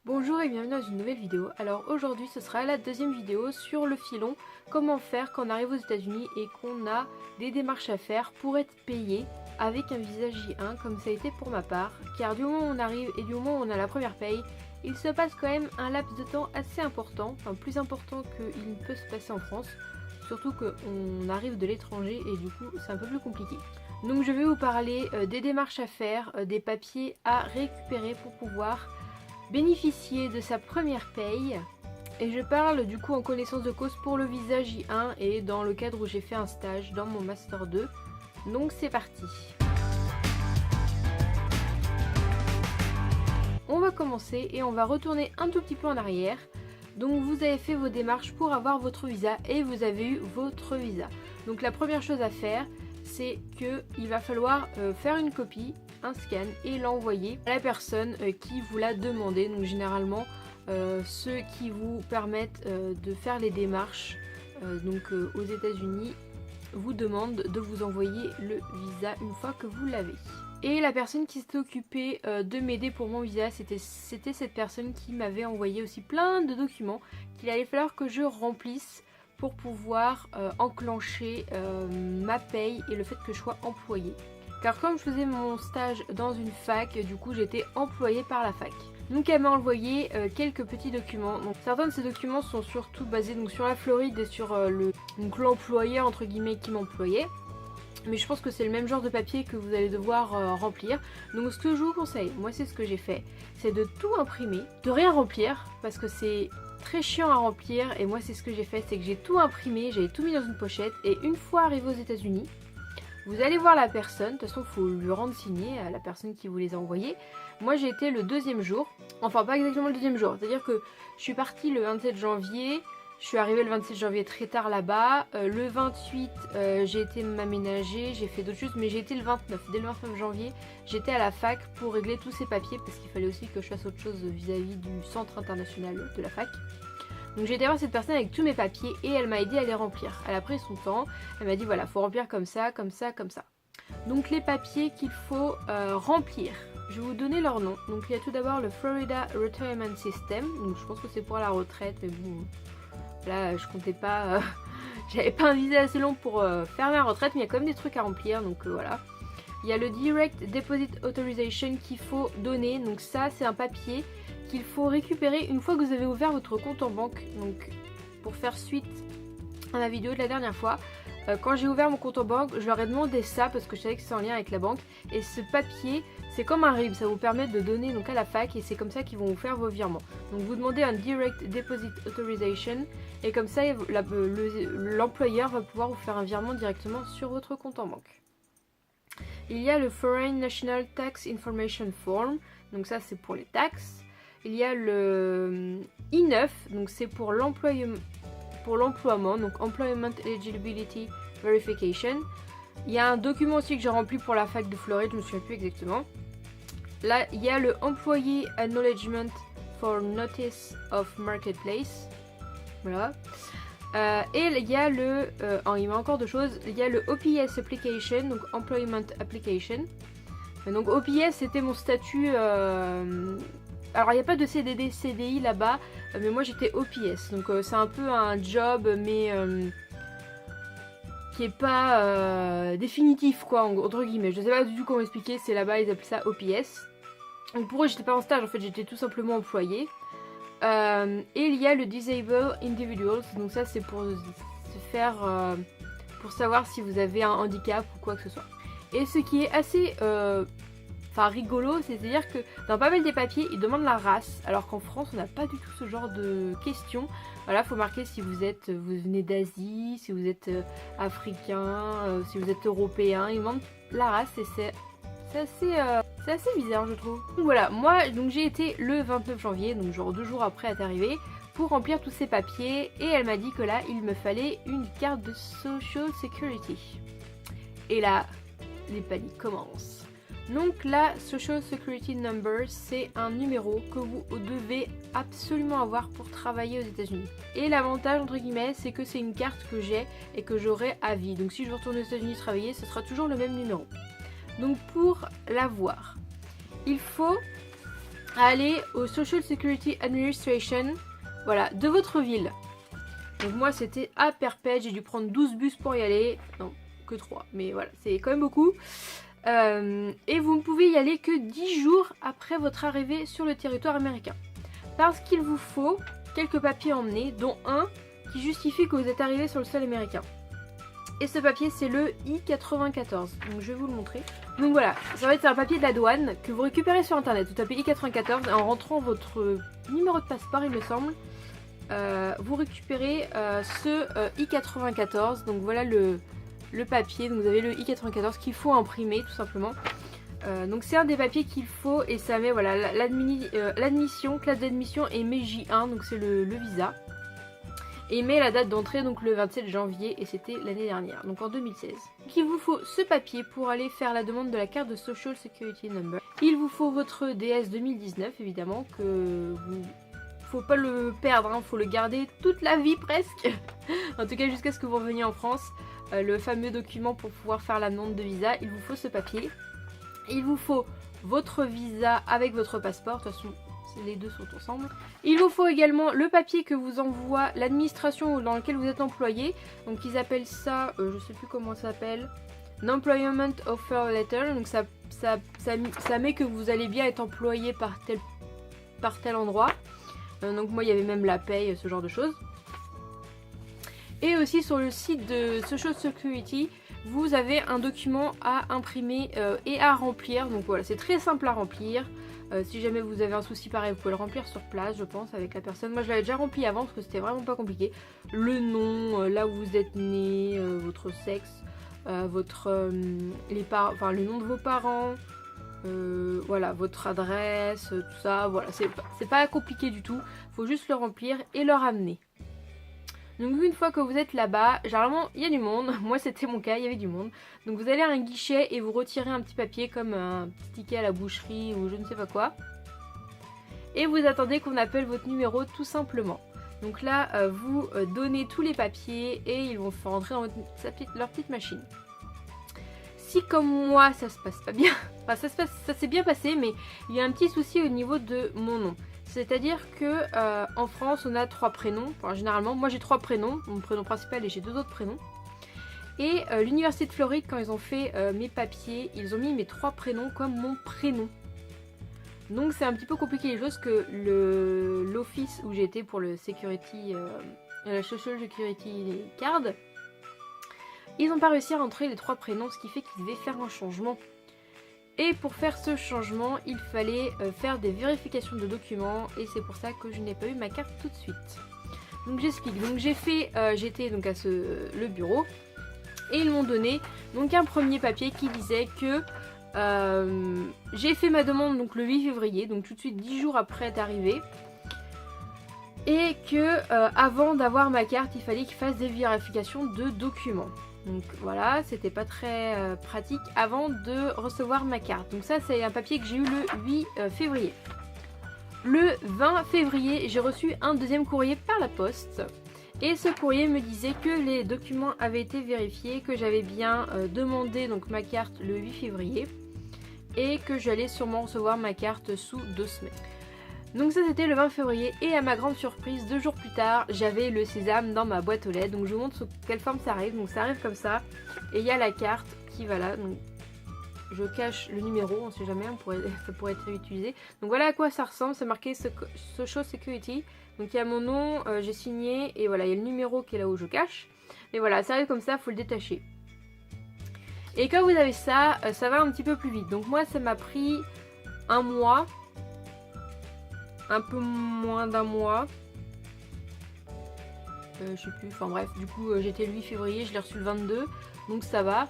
Bonjour et bienvenue dans une nouvelle vidéo. Alors aujourd'hui ce sera la deuxième vidéo sur le filon, comment faire quand on arrive aux États-Unis et qu'on a des démarches à faire pour être payé avec un visa J1 comme ça a été pour ma part, car du moment où on arrive et du moment où on a la première paye, il se passe quand même un laps de temps assez important, enfin plus important qu'il ne peut se passer en France, surtout qu'on arrive de l'étranger et du coup c'est un peu plus compliqué. Donc je vais vous parler des démarches à faire, des papiers à récupérer pour pouvoir bénéficier de sa première paye, et je parle du coup en connaissance de cause pour le visa J1 et dans le cadre où j'ai fait un stage dans mon master 2. Donc c'est parti. On va commencer et on va retourner un tout petit peu en arrière. Donc vous avez fait vos démarches pour avoir votre visa et vous avez eu votre visa. Donc la première chose à faire, c'est qu'il va falloir faire une copie, un scan et l'envoyer à la personne qui vous l'a demandé. Donc généralement ceux qui vous permettent de faire les démarches aux États-Unis vous demandent de vous envoyer le visa une fois que vous l'avez. Et la personne qui s'était occupée de m'aider pour mon visa, c'était cette personne qui m'avait envoyé aussi plein de documents qu'il allait falloir que je remplisse pour pouvoir enclencher ma paye et le fait que je sois employée. Car comme je faisais mon stage dans une fac, du coup j'étais employée par la fac. Donc elle m'a envoyé quelques petits documents. Donc, certains de ces documents sont surtout basés sur la Floride et sur l'employeur entre guillemets qui m'employait. Mais je pense que c'est le même genre de papier que vous allez devoir remplir. Donc ce que je vous conseille, moi c'est ce que j'ai fait, c'est de tout imprimer, de rien remplir parce que c'est très chiant à remplir. Et moi c'est ce que j'ai fait, c'est que j'ai tout imprimé, j'ai tout mis dans une pochette. Et une fois arrivé aux États-Unis, vous allez voir la personne, de toute façon il faut lui rendre signer à la personne qui vous les a envoyés. Moi j'ai été le deuxième jour, enfin pas exactement le deuxième jour, c'est-à-dire que je suis partie le 27 janvier, je suis arrivée le 27 janvier très tard là-bas, le 28 j'ai été m'aménager, j'ai fait d'autres choses, mais j'ai été le 29, dès le 29 janvier j'étais à la fac pour régler tous ces papiers parce qu'il fallait aussi que je fasse autre chose vis-à-vis du centre international de la fac. Donc j'ai été voir cette personne avec tous mes papiers et elle m'a aidé à les remplir. Elle a pris son temps, elle m'a dit voilà, faut remplir comme ça, comme ça, comme ça. Donc les papiers qu'il faut remplir, je vais vous donner leur nom. Donc il y a tout d'abord le Florida Retirement System, donc je pense que c'est pour la retraite, mais bon, là je comptais pas, j'avais pas un visa assez long pour faire ma retraite, mais il y a quand même des trucs à remplir, donc voilà. Il y a le Direct Deposit Authorization qu'il faut donner, donc ça c'est un papier qu'il faut récupérer une fois que vous avez ouvert votre compte en banque. Donc pour faire suite à la vidéo de la dernière fois, quand j'ai ouvert mon compte en banque, je leur ai demandé ça parce que je savais que c'est en lien avec la banque. Et ce papier, c'est comme un RIB, ça vous permet de donner donc à la fac et c'est comme ça qu'ils vont vous faire vos virements. Donc vous demandez un Direct Deposit Authorization et comme ça l'employeur va pouvoir vous faire un virement directement sur votre compte en banque. Il y a le Foreign National Tax Information Form, donc ça c'est pour les taxes. Il y a le I9, donc c'est pour l'emploiement, donc Employment Eligibility Verification. Il y a un document aussi que j'ai rempli pour la fac de Floride, je ne me souviens plus exactement. Là, il y a le Employee Acknowledgement for Notice of Marketplace. Voilà. Et il y a il y a encore deux choses. Il y a le OPS Application, donc Employment Application. Donc OPS c'était mon statut. Alors il n'y a pas de CDD, CDI là-bas, mais moi j'étais OPS. Donc c'est un peu un job, mais qui est pas définitif quoi, entre guillemets. Je sais pas du tout comment expliquer, c'est là-bas, ils appellent ça OPS. Donc pour eux j'étais pas en stage, en fait j'étais tout simplement employée. Et il y a le Disabled Individuals, donc ça c'est pour se faire, pour savoir si vous avez un handicap ou quoi que ce soit. Et ce qui est assez rigolo, c'est-à-dire que dans pas mal des papiers ils demandent la race, alors qu'en France on n'a pas du tout ce genre de questions. Voilà, faut marquer si vous venez d'Asie, si vous êtes africain, si vous êtes européen, ils demandent la race et c'est assez bizarre je trouve. Donc voilà, moi j'ai été le 29 janvier, donc genre 2 jours après être arrivée, pour remplir tous ces papiers et elle m'a dit que là il me fallait une carte de Social Security. Et là, les paniques commencent. Donc la Social Security Number, c'est un numéro que vous devez absolument avoir pour travailler aux États-Unis. Et l'avantage entre guillemets, c'est que c'est une carte que j'ai et que j'aurai à vie. Donc si je retourne aux États-Unis travailler, ce sera toujours le même numéro. Donc pour l'avoir, il faut à aller au Social Security Administration, voilà, de votre ville. Donc moi c'était à Perpète, j'ai dû prendre 12 bus pour y aller. Non, que 3, mais voilà, c'est quand même beaucoup. Et vous ne pouvez y aller que 10 jours après votre arrivée sur le territoire américain. Parce qu'il vous faut quelques papiers à emmener, dont un qui justifie que vous êtes arrivé sur le sol américain. Et ce papier c'est le I-94, donc je vais vous le montrer. Donc voilà, ça va être un papier de la douane que vous récupérez sur internet. Vous tapez I-94 et en rentrant votre numéro de passeport il me semble, vous récupérez ce I-94. Donc voilà le papier, donc vous avez le I-94 qu'il faut imprimer tout simplement. Donc c'est un des papiers qu'il faut et ça met voilà l'admission, classe d'admission et met J1, donc c'est le visa. Et met la date d'entrée donc le 27 janvier et c'était l'année dernière, donc en 2016. Donc il vous faut ce papier pour aller faire la demande de la carte de Social Security Number. Il vous faut votre DS 2019 évidemment, que vous... faut pas le perdre, hein, faut le garder toute la vie presque. En tout cas jusqu'à ce que vous reveniez en France. Le fameux document pour pouvoir faire la demande de visa, il vous faut ce papier. Il vous faut votre visa avec votre passeport, de toute façon les deux sont ensemble. Il vous faut également le papier que vous envoie l'administration dans laquelle vous êtes employé. Donc ils appellent ça, je sais plus comment ça s'appelle, Employment Offer Letter. Donc ça met que vous allez bien être employé par tel endroit. Donc moi il y avait même la paye, ce genre de choses. Et aussi sur le site de Social Security, vous avez un document à imprimer et à remplir. Donc voilà, c'est très simple à remplir. Si jamais vous avez un souci pareil, vous pouvez le remplir sur place, je pense, avec la personne. Moi je l'avais déjà rempli avant parce que c'était vraiment pas compliqué. Le nom, là où vous êtes né, votre sexe, le nom de vos parents, voilà, votre adresse, tout ça. Voilà, c'est pas compliqué du tout. Faut juste le remplir et le ramener. Donc une fois que vous êtes là-bas, généralement il y a du monde, moi c'était mon cas, il y avait du monde. Donc vous allez à un guichet et vous retirez un petit papier comme un petit ticket à la boucherie ou je ne sais pas quoi. Et vous attendez qu'on appelle votre numéro tout simplement. Donc là vous donnez tous les papiers et ils vont faire rentrer dans leur petite machine. Si comme moi ça se passe pas bien, enfin ça s'est bien passé mais il y a un petit souci au niveau de mon nom. C'est-à-dire que en France on a 3 prénoms, enfin, généralement moi j'ai 3 prénoms, mon prénom principal et j'ai 2 autres prénoms. Et l'université de Floride quand ils ont fait mes papiers, ils ont mis mes 3 prénoms comme mon prénom. Donc c'est un petit peu compliqué les choses que l'office où j'étais pour le security, la Social Security Card, ils n'ont pas réussi à rentrer les 3 prénoms, ce qui fait qu'ils devaient faire un changement. Et pour faire ce changement, il fallait faire des vérifications de documents et c'est pour ça que je n'ai pas eu ma carte tout de suite. Donc j'explique. Donc j'étais donc à le bureau et ils m'ont donné donc un premier papier qui disait que j'ai fait ma demande donc le 8 février, donc tout de suite 10 jours après être arrivée. Et que avant d'avoir ma carte, il fallait qu'il fasse des vérifications de documents. Donc voilà, c'était pas très pratique avant de recevoir ma carte. Donc ça c'est un papier que j'ai eu le 8 février. Le 20 février, j'ai reçu un deuxième courrier par la poste. Et ce courrier me disait que les documents avaient été vérifiés, que j'avais bien demandé donc ma carte le 8 février. Et que j'allais sûrement recevoir ma carte sous 2 semaines. Donc ça c'était le 20 février et à ma grande surprise, 2 jours plus tard, j'avais le sésame dans ma boîte aux lettres. Donc je vous montre sous quelle forme ça arrive. Donc ça arrive comme ça et il y a la carte qui va là. Donc je cache le numéro, on sait jamais, ça pourrait être utilisé. Donc voilà à quoi ça ressemble, c'est marqué Social Security. Donc il y a mon nom, j'ai signé et voilà il y a le numéro qui est là où je cache. Mais voilà, ça arrive comme ça, il faut le détacher. Et quand vous avez ça, ça va un petit peu plus vite. Donc moi ça m'a pris un mois. Un peu moins d'un mois. Je sais plus, enfin bref, du coup j'étais le 8 février, je l'ai reçu le 22, donc ça va.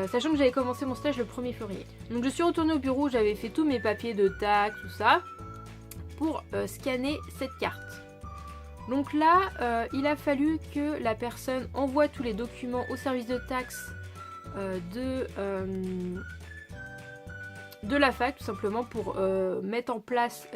Sachant que j'avais commencé mon stage le 1er février. Donc je suis retournée au bureau, j'avais fait tous mes papiers de taxes, tout ça, pour scanner cette carte. Donc là, il a fallu que la personne envoie tous les documents au service de taxes de la fac, tout simplement, pour mettre en place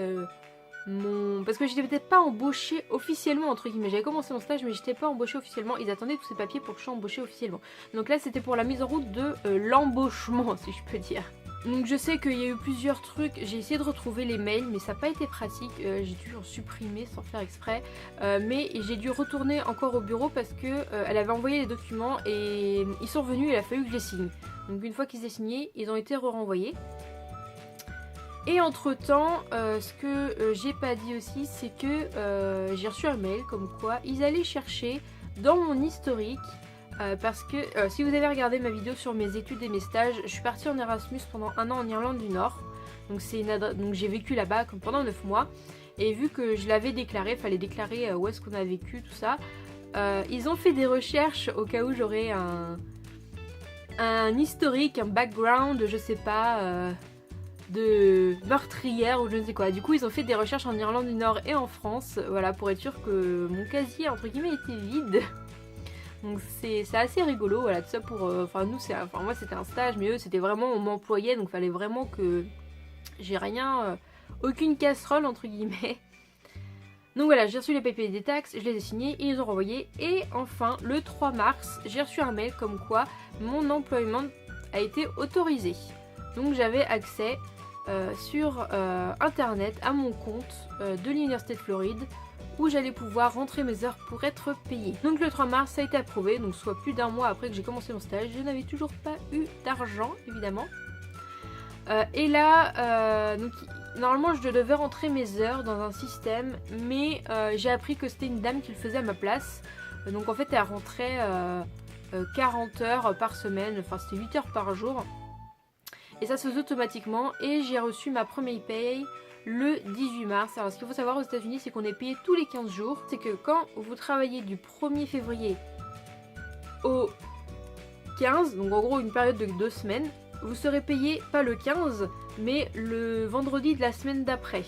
parce que j'étais peut-être pas embauchée officiellement entre guillemets, j'avais commencé mon stage mais j'étais pas embauchée officiellement, ils attendaient tous ces papiers pour que je sois embauchée officiellement. Donc là c'était pour la mise en route de l'embauchement si je peux dire. Donc je sais qu'il y a eu plusieurs trucs, j'ai essayé de retrouver les mails mais ça n'a pas été pratique, j'ai dû en supprimer sans faire exprès, mais j'ai dû retourner encore au bureau parce que elle avait envoyé les documents et ils sont revenus, il a fallu que je les signe. Donc une fois qu'ils étaient signés, ils ont été renvoyés. Et entre temps, ce que j'ai pas dit aussi, c'est que j'ai reçu un mail comme quoi ils allaient chercher dans mon historique. Parce que si vous avez regardé ma vidéo sur mes études et mes stages, je suis partie en Erasmus pendant 1 an en Irlande du Nord. Donc j'ai vécu là-bas pendant 9 mois. Et vu que je l'avais déclaré, il fallait déclarer où est-ce qu'on a vécu, tout ça. Ils ont fait des recherches au cas où j'aurais un historique, un background, je sais pas, de meurtrière ou je ne sais quoi. Du coup ils ont fait des recherches en Irlande du Nord et en France, voilà, pour être sûr que mon casier entre guillemets était vide. Donc c'est assez rigolo, voilà, tout ça pour... Enfin moi c'était un stage, mais eux c'était vraiment, on m'employait, donc fallait vraiment que j'ai rien, aucune casserole entre guillemets. Donc voilà, j'ai reçu les papiers des taxes, je les ai signés, ils les ont renvoyés. Et enfin, le 3 mars, j'ai reçu un mail comme quoi mon employement a été autorisé. Donc j'avais accès sur internet à mon compte de l'Université de Floride, où j'allais pouvoir rentrer mes heures pour être payée. Donc le 3 mars ça a été approuvé, donc soit plus d'1 mois après que j'ai commencé mon stage. Je n'avais toujours pas eu d'argent évidemment. Et là, donc, normalement je devais rentrer mes heures dans un système, mais j'ai appris que c'était une dame qui le faisait à ma place. Donc en fait elle rentrait 40 heures par semaine, enfin c'était 8 heures par jour. Et ça se faisait automatiquement et j'ai reçu ma première paye le 18 mars. Alors ce qu'il faut savoir aux États-Unis, c'est qu'on est payé tous les 15 jours. C'est que quand vous travaillez du 1er février au 15, donc en gros une période de 2 semaines, vous serez payé pas le 15, mais le vendredi de la semaine d'après.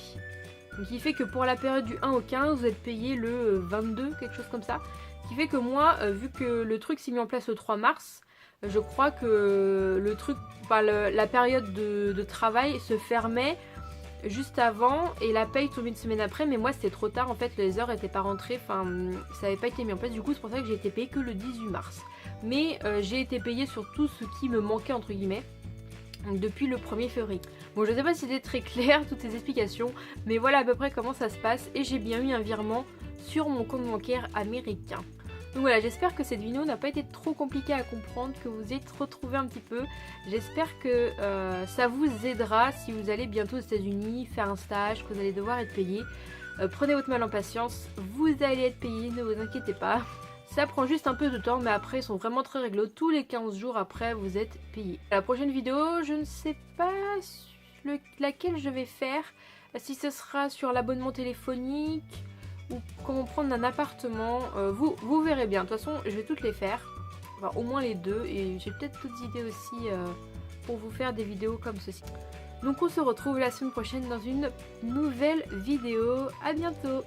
Donc qui fait que pour la période du 1 au 15, vous êtes payé le 22, quelque chose comme ça. Ce qui fait que moi, vu que le truc s'est mis en place le 3 mars, je crois que le truc, enfin, la période de travail se fermait juste avant et la paye tombait une semaine après, mais moi c'était trop tard en fait, les heures n'étaient pas rentrées, enfin ça n'avait pas été mis en place, du coup c'est pour ça que j'ai été payée que le 18 mars. Mais j'ai été payée sur tout ce qui me manquait entre guillemets, donc depuis le 1er février. Bon, je sais pas si c'était très clair toutes ces explications, mais voilà à peu près comment ça se passe et j'ai bien eu un virement sur mon compte bancaire américain. Donc voilà, j'espère que cette vidéo n'a pas été trop compliquée à comprendre, que vous êtes retrouvés un petit peu. J'espère que ça vous aidera si vous allez bientôt aux États-Unis faire un stage, que vous allez devoir être payé. Prenez votre mal en patience, vous allez être payé, ne vous inquiétez pas. Ça prend juste un peu de temps, mais après ils sont vraiment très réglo. Tous les 15 jours après, vous êtes payé. La prochaine vidéo, je ne sais pas laquelle je vais faire. Si ce sera sur l'abonnement téléphonique ou comment prendre un appartement, vous verrez bien. De toute façon, je vais toutes les faire, enfin au moins les deux, et j'ai peut-être d'autres idées aussi pour vous faire des vidéos comme ceci. Donc on se retrouve la semaine prochaine dans une nouvelle vidéo. À bientôt.